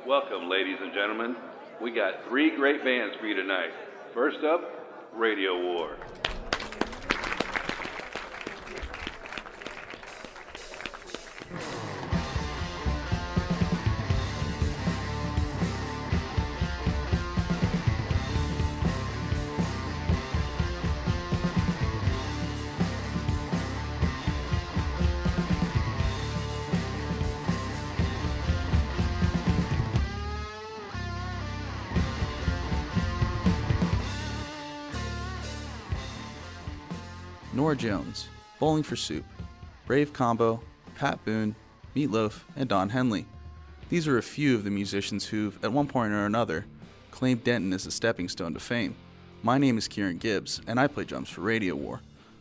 Welcome, ladies and gentlemen. We got three great bands for you tonight. First up, Radio War. Nora Jones, Bowling for Soup, Brave Combo, Pat Boone, Meatloaf, and Don Henley. These are a few of the musicians who've, at one point or another, claimed Denton as a stepping stone to fame. My name is Kieran Gibbs, and I play drums for Radio War,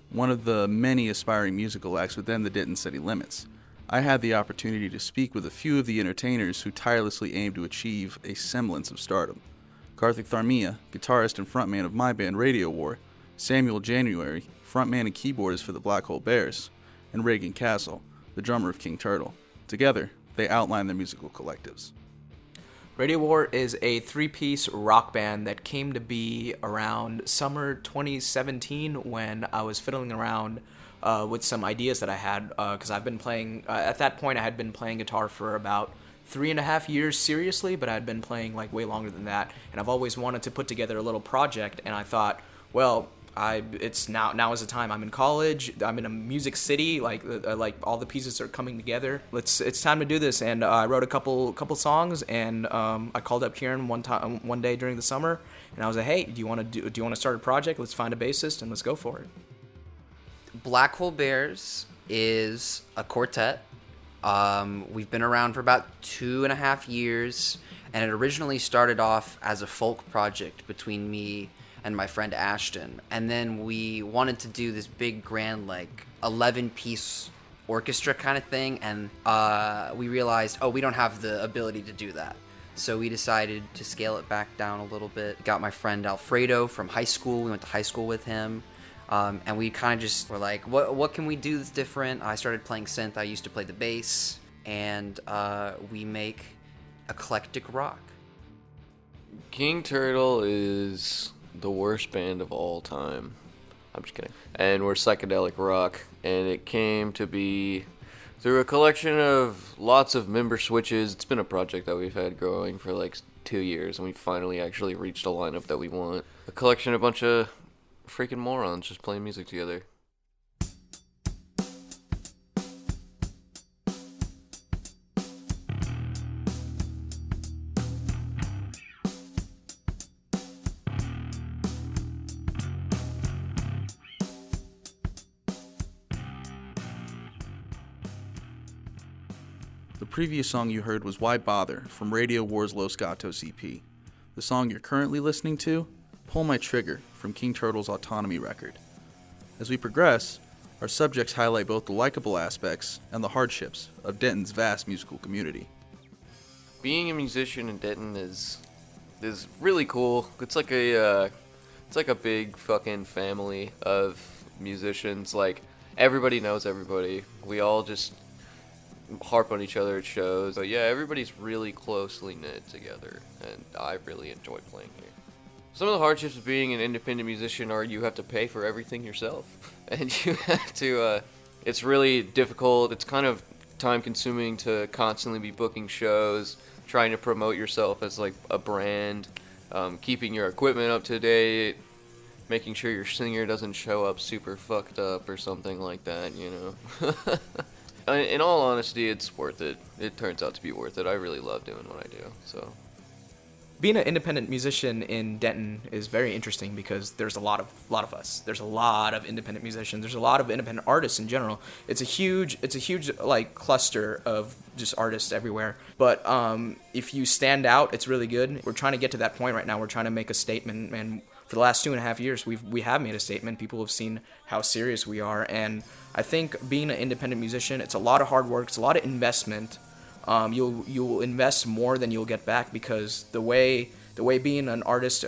one of the many aspiring musical acts within the Denton city limits. I had the opportunity to speak with a few of the entertainers who tirelessly aim to achieve a semblance of stardom. Karthik Tharmia, guitarist and frontman of my band Radio War, Samuel January, frontman and keyboardist for the Black Hole Bears, and Reagan Castle, the drummer of King Turtle. Together, they outline their musical collectives. Radio War is a three-piece rock band that came to be around summer 2017 when I was fiddling around with some ideas that I had, because I've been playing, at that point I had been playing guitar for about 3.5 years seriously, but I'd been playing like way longer than that, and I've always wanted to put together a little project, and I thought, well, it's now is the time. I'm in college. I'm in a music city. Like all the pieces are coming together. It's time to do this. And I wrote a couple songs, and I called up Kieran one day during the summer, and I was like, hey, do you want to start a project? Let's find a bassist and let's go for it. Black Hole Bears is a quartet. We've been around for about 2.5 years, and it originally started off as a folk project between me and my friend Ashton. And then we wanted to do this big, grand, 11-piece orchestra kind of thing, and we realized, we don't have the ability to do that. So we decided to scale it back down a little bit. Got my friend Alfredo from high school. We went to high school with him. And we kind of just were like, what can we do that's different? I started playing synth. I used to play the bass. And we make eclectic rock. King Turtle is the worst band of all time. I'm just kidding. And we're psychedelic rock, and it came to be through a collection of lots of member switches. It's been a project that we've had growing for 2 years, and we finally actually reached a lineup that we want. A collection of a bunch of freaking morons just playing music together. The previous song you heard was Why Bother from Radio War's Los Gatos EP. The song you're currently listening to, Pull My Trigger from King Turtle's Autonomy record. As we progress, our subjects highlight both the likable aspects and the hardships of Denton's vast musical community. Being a musician in Denton is really cool. It's like a big fucking family of musicians. Everybody knows everybody. We all just harp on each other at shows. But yeah, everybody's really closely knit together, and I really enjoy playing here. Some of the hardships of being an independent musician are you have to pay for everything yourself, and you have to, it's really difficult. It's kind of time-consuming to constantly be booking shows, trying to promote yourself as a brand, keeping your equipment up to date, making sure your singer doesn't show up super fucked up or something like that, In all honesty, it's worth it. It turns out to be worth it. I really love doing what I do, so. Being an independent musician in Denton is very interesting because there's a lot of us. There's a lot of independent musicians. There's a lot of independent artists in general. It's a huge cluster of just artists everywhere. But if you stand out, it's really good. We're trying to get to that point right now. We're trying to make a statement, and for the last 2.5 years, we have made a statement. People have seen how serious we are, and I think being an independent musician, it's a lot of hard work. It's a lot of investment. You'll invest more than you'll get back because the way being an artist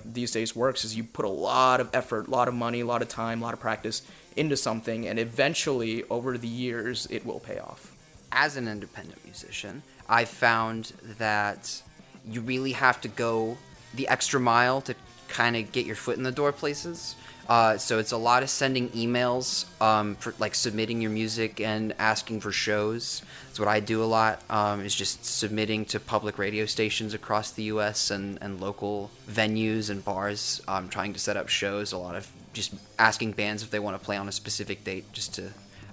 these days works is you put a lot of effort, a lot of money, a lot of time, a lot of practice into something, and eventually over the years it will pay off. As an independent musician, I found that you really have to go the extra mile to kind of get your foot in the door places. So it's a lot of sending emails, for like submitting your music and asking for shows. That's what I do a lot, is just submitting to public radio stations across the U.S. and local venues and bars, trying to set up shows. A lot of just asking bands if they want to play on a specific date,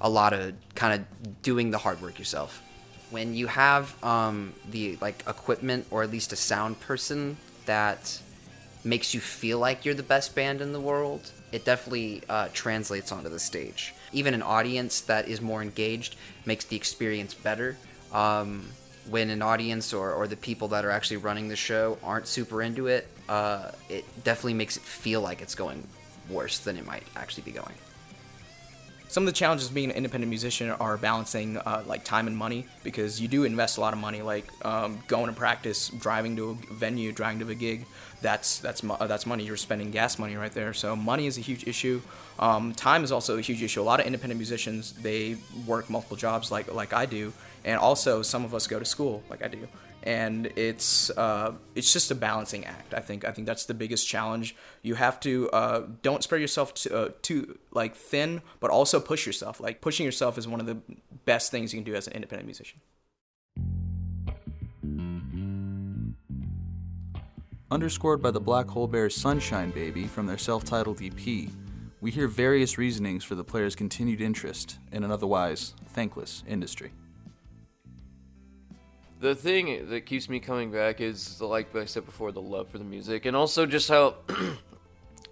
a lot of kind of doing the hard work yourself. When you have the like equipment, or at least a sound person that makes you feel like you're the best band in the world, it definitely translates onto the stage. Even an audience that is more engaged makes the experience better. When an audience or the people that are actually running the show aren't super into it, it definitely makes it feel like it's going worse than it might actually be going. Some of the challenges of being an independent musician are balancing like time and money, because you do invest a lot of money, like going to practice, driving to a venue, driving to a gig. That's money. You're spending gas money right there. So money is a huge issue. Time is also a huge issue. A lot of independent musicians, they work multiple jobs like I do, and also some of us go to school like I do. And it's just a balancing act. I think that's the biggest challenge. You have to don't spread yourself too like thin, but also push yourself. Like pushing yourself is one of the best things you can do as an independent musician. Underscored by the Black Hole Bears' Sunshine Baby from their self-titled EP, we hear various reasonings for the players' continued interest in an otherwise thankless industry. The thing that keeps me coming back is, like I said before, the love for the music, and also just how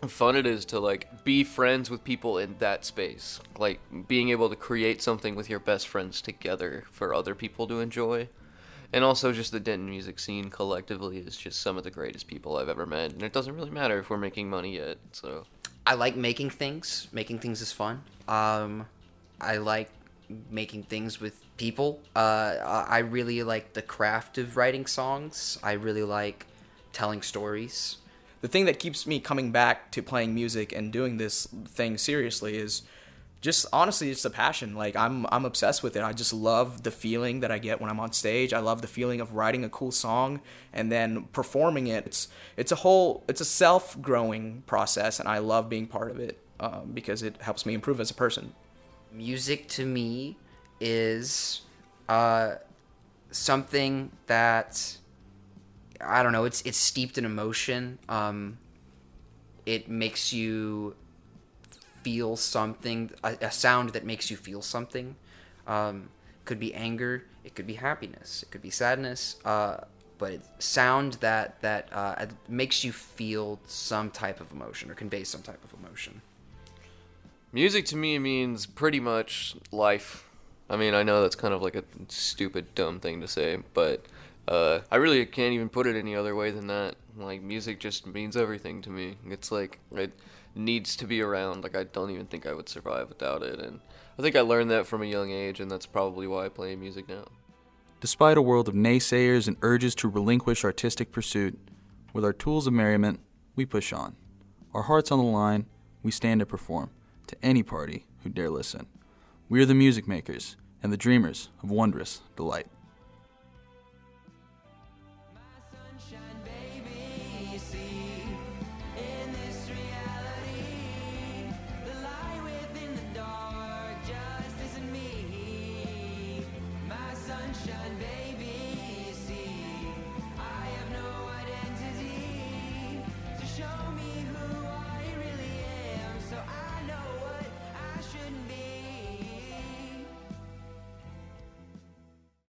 fun it is to like be friends with people in that space. Like being able to create something with your best friends together for other people to enjoy. And also just the Denton music scene collectively is just some of the greatest people I've ever met. And it doesn't really matter if we're making money yet, so. I like making things. Making things is fun. I like making things with people. I really like the craft of writing songs. I really like telling stories. The thing that keeps me coming back to playing music and doing this thing seriously is just honestly, it's a passion. Like I'm obsessed with it. I just love the feeling that I get when I'm on stage. I love the feeling of writing a cool song and then performing it. It's a self-growing process, and I love being part of it because it helps me improve as a person. Music to me is something that, I don't know, it's steeped in emotion. It makes you feel something, a sound that makes you feel something. Could be anger, it could be happiness, it could be sadness, but it's sound that makes you feel some type of emotion or conveys some type of emotion. Music to me means pretty much life. I mean, I know that's kind of like a stupid, dumb thing to say, but I really can't even put it any other way than that. Like, music just means everything to me. It's like, it needs to be around. Like, I don't even think I would survive without it, and I think I learned that from a young age, and that's probably why I play music now. Despite a world of naysayers and urges to relinquish artistic pursuit, with our tools of merriment, we push on. Our hearts on the line, we stand to perform to any party who dare listen. We are the music makers and the dreamers of wondrous delight.